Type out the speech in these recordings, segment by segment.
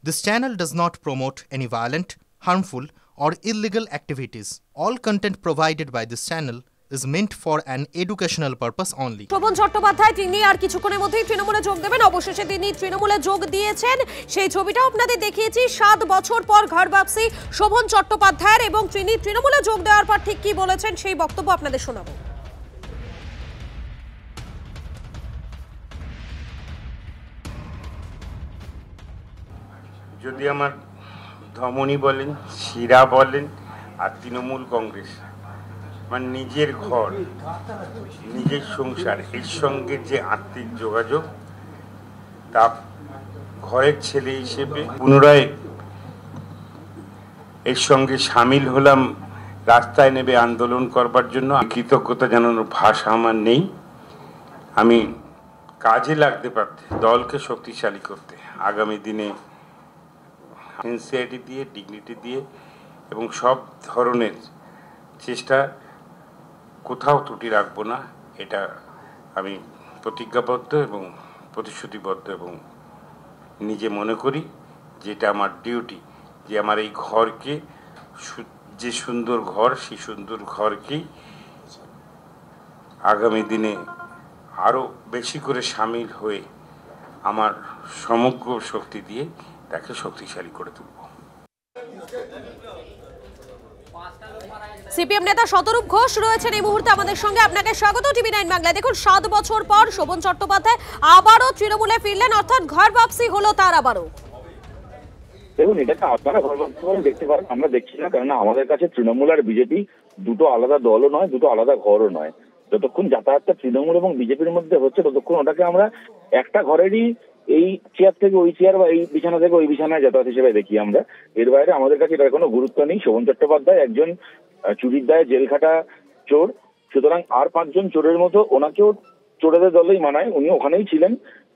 This channel does not promote any violent, harmful, or illegal activities. All content provided by this channel is meant for an educational purpose only. Sovan Chattopadhyay তিনি আর কিছুক্ষণের মধ্যেই তৃণমূলে যোগ দেবেন। অবশেষে তিনি তৃণমূলে যোগ দিয়েছেন। সেই ছবিটাও আপনাদের দেখিয়েছি। 7 বছর পর ঘর বাপসি শোভন চট্টোপাধ্যায়ের, এবং তিনি তৃণমূলে যোগ দেওয়ার পর ঠিক কি বলেছেন সেই বক্তব্য আপনাদের শোনাবো। যদি আমার ধমনী বলেন, শিরা বলেন, আর তৃণমূল কংগ্রেস, মানে নিজের ঘর, নিজের সংসার, এর সঙ্গে যে আত্মিক যোগাযোগ, তা ঘরের ছেলে হিসেবে পুনরায় এর সঙ্গে সামিল হলাম। রাস্তায় নেমে আন্দোলন করবার জন্য কৃতজ্ঞতা জানানোর ভাষা আমার নেই। আমি কাজে লাগতে পারতে, দলকে শক্তিশালী করতে, আগামী দিনে সিনসিয়ারিটি দিয়ে, ডিগনিটি দিয়ে এবং সব ধরনের চেষ্টা, কোথাও ত্রুটি রাখবো না, এটা আমি প্রতিজ্ঞাবদ্ধ এবং প্রতিশ্রুতিবদ্ধ, এবং নিজে মনে করি যেটা আমার ডিউটি, যে আমার এই ঘরকে, যে সুন্দর ঘর, সেই সুন্দর ঘরকেই আগামী দিনে আরও বেশি করে সামিল হয়ে আমার সমগ্র শক্তি দিয়ে তাকে শক্তিশালী করে তুলব। সিপিএম নেতা শতরূপ ঘোষ রয়েছেন এই মুহূর্তে আমাদের সঙ্গে। আপনাকে স্বাগত টিভি 9 বাংলায়। দেখুন, 7 বছর পর শোভন চট্টোপাধ্যায় আবারও তৃণমূলে ফিরলেন, অর্থাৎ ঘর বাপসি হলো তার আবারও। দেখুন, এটাকে আপনারা ঘর বাপসি করে দেখতে পারেন, আমরা দেখছি না, কারণ আমাদের কাছে তৃণমূল আর বিজেপি দুটো আলাদা দলও নয়, দুটো আলাদা ঘরও নয়। যতক্ষণ যাতায়াতটা তৃণমূল এবং বিজেপির মধ্যে হচ্ছে, ততক্ষণ ওটাকে আমরা একটা ঘরেরই, এই চেয়ার থেকে ওই চেয়ার বা এই বিছানা থেকে ওই বিছানায় যাতায়াত হিসেবে দেখি আমরা। এর বাইরে আমাদের কাছে এটার কোনো গুরুত্ব নেই। শোভন চট্টোপাধ্যায় একজন চুরির দায়ে জেল খাটা চোর, সুতরাং আর 5 জন চোরের মতো ওনাকেও চোরেদের দলেই মানায়। উনি ওখানেই ছিলেন।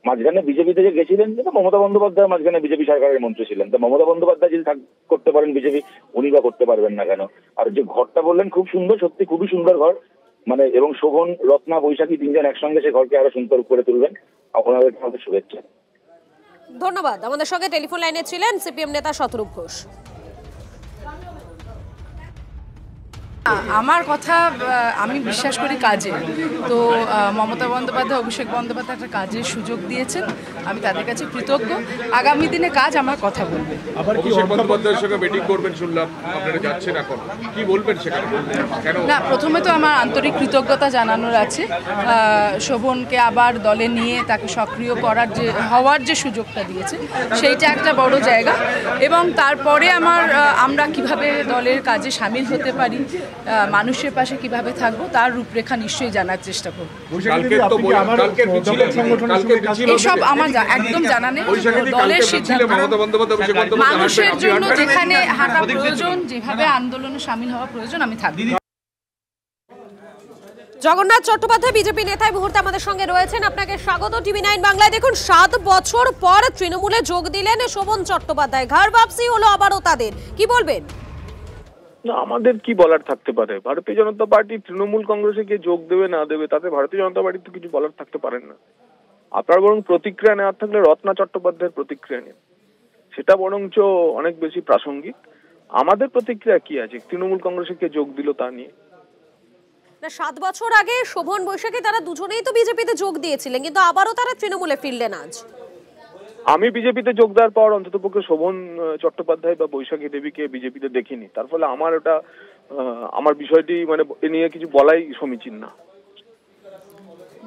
মাঝখানে বিজেপিতে যে গেছিলেন, মমতা বন্দ্যোপাধ্যায় মাঝখানে বিজেপি সরকারের মন্ত্রী ছিলেন, তো মমতা বন্দ্যোপাধ্যায় যদি করতে পারেন বিজেপি, উনি বা করতে পারবেন না কেন? আর যে ঘরটা বললেন খুব সুন্দর, সত্যি খুবই সুন্দর ঘর, মানে, এবং শোভন, রত্না, বৈশাখী 3 জন একসঙ্গে সে ঘরকে আরো সুন্দর করে তুলবেন। আপনাদেরকে আমাদের শুভেচ্ছা। ধন্যবাদ। আমাদের সঙ্গে টেলিফোন লাইনে ছিলেন সিপিএম নেতা শতরূপ ঘোষ। আমার কথা, আমি বিশ্বাস করি কাজে। তো মমতা বন্দ্যোপাধ্যায়, অভিষেক বন্দ্যোপাধ্যায় একটা কাজের সুযোগ দিয়েছেন, আমি তাদের কাছে কৃতজ্ঞ। আগামী দিনে কাজ আমার কথা বলবে। অভিষেক বন্দ্যোপাধ্যায়ের সঙ্গে মিটিং করবেন শুনলাম, আপনারা যাচ্ছেন এখন, কি বলবেন সেখানে? কেন? না, প্রথমে তো আমার আন্তরিক কৃতজ্ঞতা জানানোর আছে। শোভনকে আবার দলে নিয়ে তাকে সক্রিয় করার হওয়ার যে সুযোগটা দিয়েছে, সেইটা একটা বড় জায়গা। এবং তারপরে আমরা কিভাবে দলের কাজে সামিল হতে পারি, মানুষের পাশে কিভাবে থাকবো, তার রূপরেখা নিশ্চয়ই জানার চেষ্টা করব। এসব আমার একদম জানা নেই। দলের সিদ্ধান্ত, মানুষের জন্য যেখানে হাঁটা প্রয়োজন, যেভাবে আন্দোলনে সামিল হওয়া প্রয়োজন, আমি থাকবো। জগন্নাথ চট্টোপাধ্যায় বিজেপি নেতা এই মুহূর্তে আমাদের সঙ্গে রয়েছেন। আপনাকে স্বাগত টিভি 9 বাংলায়। দেখুন, 7 বছর পর তৃণমূলে যোগ দিলেন শোভন চট্টোপাধ্যায়, ঘর বাপসি হলো আবারও তাদের, কি বলবেন? না, আমাদের কি বলার থাকতে পারে? ভারতীয় জনতা পার্টি তৃণমূল কংগ্রেসে গিয়ে যোগ দেবে না দেবে, তাতে ভারতীয় জনতা পার্টির তো কিছু বলার থাকতে পারেন না। আপনার বরং প্রতিক্রিয়া নেওয়ার থাকলে রত্না চট্টোপাধ্যায়ের প্রতিক্রিয়া নিন, সেটা বরঞ্চ অনেক বেশি প্রাসঙ্গিক। আমাদের প্রতিক্রিয়া কি আছে তৃণমূল কংগ্রেসে কে যোগ দিল তা নিয়ে? না, 7 বছর আগে শোভন, বৈশাখী তারা দুজনেই তো বিজেপিতে যোগ দিয়েছিলেন, কিন্তু আবারও তারা তৃণমূলে ফিরলেন আজ। আমি বিজেপিতে যোগ দেওয়ার পর অন্ততপক্ষে শোভন চট্টোপাধ্যায় বা বৈশাখী দেবীকে বিজেপিতে দেখিনি, তার ফলে আমার বিষয়টি, মানে, এ নিয়ে কিছু বলাই সমীচীন না।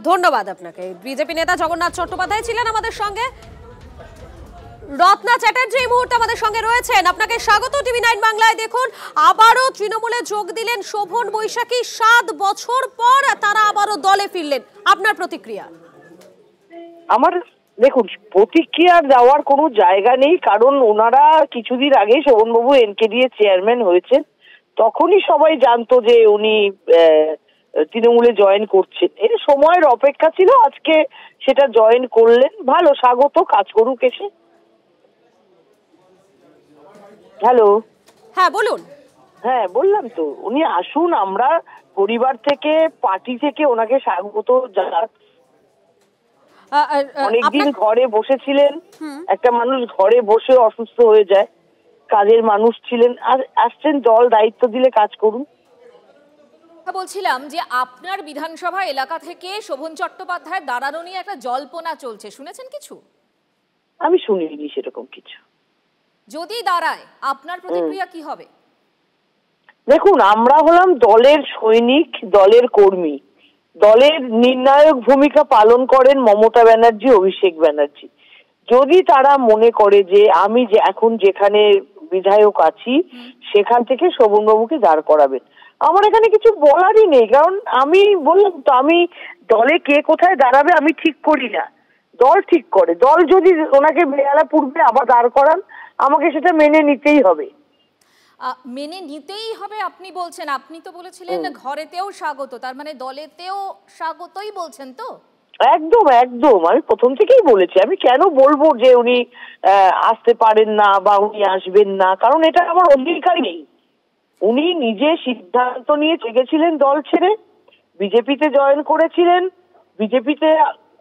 ধন্যবাদ আপনাকে। বিজেপি নেতা জগন্নাথ চট্টোপাধ্যায় ছিলেন আমাদের সঙ্গে। রত্না চ্যাটার্জি এই মুহূর্তে আমাদের সঙ্গে রয়েছেন। আপনাকে স্বাগত টিভি 9 বাংলায়। দেখুন, আবারও তৃণমূলে যোগ দিলেন শোভন, বৈশাখী, 7 বছর পর তারা আবারও দলে ফিরলেন, আপনার প্রতিক্রিয়া? আমার, দেখুন, প্রতিক্রিয়া দেওয়ার কোনো জায়গা নেই, কারণ ওনারা কিছুদিন আগে শোভনবাবু এনকেডি এর চেয়ারম্যান হয়েছেন, তখনই সবাই জানতো যে উনি তৃণমূলে জয়েন করছেন। এর সময়ের অপেক্ষা ছিল, আজকে সেটা জয়েন করলেন, ভালো, স্বাগত, কাজ করুক এসে। হ্যালো, হ্যাঁ বলুন। হ্যাঁ, বললাম তো, উনি আসুন, আমরা পরিবার থেকে, পার্টি থেকে ওনাকে স্বাগত জানাচ্ছি। অনেকদিন ঘরে বসেছিলেন, একটা মানুষ ঘরে বসে অসুস্থ হয়ে যায়, কাজের মানুষ ছিলেন, আর আসছেন দল দায়িত্ব দিলে কাজ করুন। বলছিলাম যে আপনার বিধানসভা এলাকা থেকে শোভন চট্টোপাধ্যায় দাঁড়ানো নিয়ে একটা জল্পনা চলছে, শুনেছেন কিছু? আমি শুনিনি সেরকম কিছু। যদি দাঁড়ায় আপনার প্রতিক্রিয়া কি হবে? দেখুন, আমরা হলাম দলের সৈনিক, দলের কর্মী। দলের নির্ণায়ক ভূমিকা পালন করেন মমতা ব্যানার্জি, অভিষেক ব্যানার্জি। যদি তারা মনে করে যে আমি যে এখন যেখানে বিধায়ক আছি সেখান থেকে শোভনবাবুকে দাঁড় করাবেন, আমার এখানে কিছু বলারই নেই। কারণ আমি বললাম তো, আমি দলে কে কোথায় দাঁড়াবে আমি ঠিক করি না, দল ঠিক করে। দল যদি ওনাকে বেহালা পূর্বে আবার দাঁড় করান, আমাকে সেটা মেনে নিতেই হবে। মেনে নিতেই হবে আপনি বলছেন? আপনি তো বলেছিলেন ঘরেতেও স্বাগত, তার মানে দলেতেও স্বাগতই বলছেন তো? একদম একদম, আমি প্রথম থেকেই বলেছি। আমি কেন বলবো যে উনি আসতে পারেন না বা উনি আসবেন না, কারণ এটা আমার অধিকার নেই। উনি নিজে সিদ্ধান্ত নিয়ে চেয়েছিলেন দল ছেড়ে, বিজেপিতে জয়েন করেছিলেন, বিজেপিতে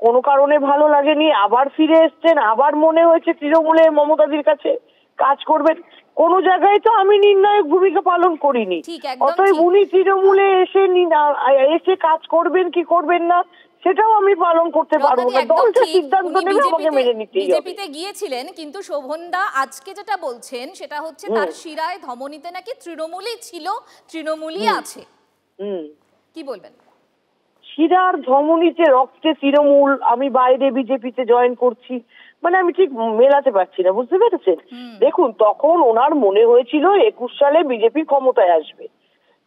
কোনো কারণে ভালো লাগেনি, আবার ফিরে এসছেন, আবার মনে হয়েছে তৃণমূলে মমতাদির কাছে কাজ করবেন। কোন জায়গায় তো আমি নির্ণায়ক ভূমিকা পালন করিনি। অতএব উনি তৃণমূলে এসে কাজ করবেন কি করবেন না সেটাও আমি পালন করতে পারবো না। দলটা সিদ্ধান্ত নেবে, আমাকে মেনে নিতেই হবে। বিজেপিতে গিয়েছিলেন, কিন্তু শোভনদা আজকে যেটা বলছেন সেটা হচ্ছে তার শিরায় ধমনীতে নাকি তৃণমূলই ছিল, তৃণমূলই আছে। কি বলবেন? শিরার ধমনীতে রক্তে তৃণমূল, আমি বাইরে বিজেপিতে জয়েন করছি, মানে আমি ঠিক মেলাতে পারছি না, বুঝতে পেরেছেন? দেখুন, তখন ওনার মনে হয়েছিল 21 সালে বিজেপি ক্ষমতায় আসবে,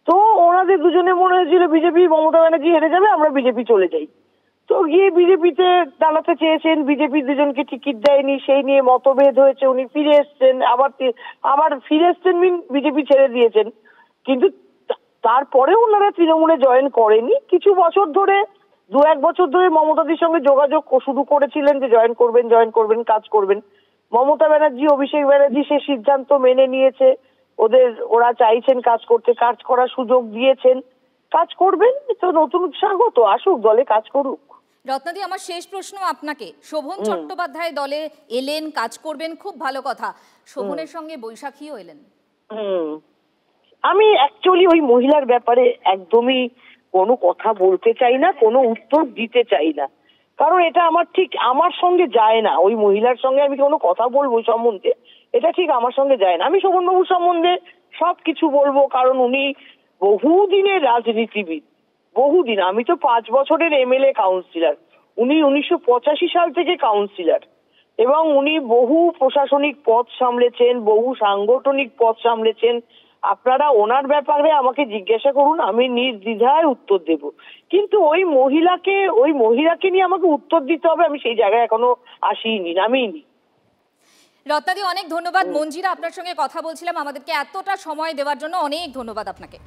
তো ওনাদের দুজনে মনে হয়েছিল বিজেপি, মমতা ব্যানার্জি হেরে যাবে, আমরা বিজেপি চলে যাই। তো গিয়ে বিজেপিতে দাঁড়াতে চেয়েছেন, বিজেপি দুজনকে টিকিট দেয়নি, সেই নিয়ে মতভেদ হয়েছে, উনি ফিরে এসছেন, আবার ফিরে এসছেন বিজেপি ছেড়ে দিয়েছেন। কিন্তু তারপরে ওনারা তৃণমূলে জয়েন করেনি। কিছু বছর ধরে, 2-1 বছর ধরে মমতাদির সঙ্গে যোগাযোগ শুরু করেছিলেন যে জয়েন করবেন, কাজ করবেন। মমতা ব্যানার্জি, অভিষেক ব্যানার্জি সে সিদ্ধান্ত মেনে নিয়েছে, ওরা চাইছেন কাজ করতে, কাজ করার সুযোগ দিয়েছেন, কাজ করবেন। তো নতুন স্বাগত, আসুক, দলে কাজ করুক। রত্নাদি, আমার শেষ প্রশ্ন আপনাকে। শোভন চট্টোপাধ্যায় দলে এলেন, কাজ করবেন, খুব ভালো কথা। শোভনের সঙ্গে বৈশাখীও এলেন। আমি অ্যাকচুয়ালি ওই মহিলার ব্যাপারে একদমই কোনো কথা বলতে চাই না, কোনো উত্তর দিতে চাই না, কারণ এটা আমার সঙ্গে যায় না। ওই মহিলার সঙ্গে আমি কোনো কথা বলবো সম্বন্ধে, এটা ঠিক আমার সঙ্গে যায় না। আমি শোভনবাবুর সম্বন্ধে সবকিছু বলবো, কারণ উনি বহুদিনের রাজনীতিবিদ, বহুদিন। আমি তো 5 বছরের MLA কাউন্সিলর, উনি 1985 সাল থেকে কাউন্সিলর, এবং উনি বহু প্রশাসনিক পদ সামলেছেন, বহু সাংগঠনিক পদ সামলেছেন। আপনারা ওনার ব্যাপারে আমাকে জিজ্ঞাসা করুন, আমি নির্দ্বিধায় উত্তর দেব। কিন্তু ওই মহিলাকে নিয়ে আমাকে উত্তর দিতে হবে, আমি সেই জায়গায় এখনো নামিনি। রত্নাদি, অনেক ধন্যবাদ। মঞ্জিরা, আপনার সঙ্গে কথা বলছিলাম, আমাদেরকে এতটা সময় দেওয়ার জন্য অনেক ধন্যবাদ আপনাকে।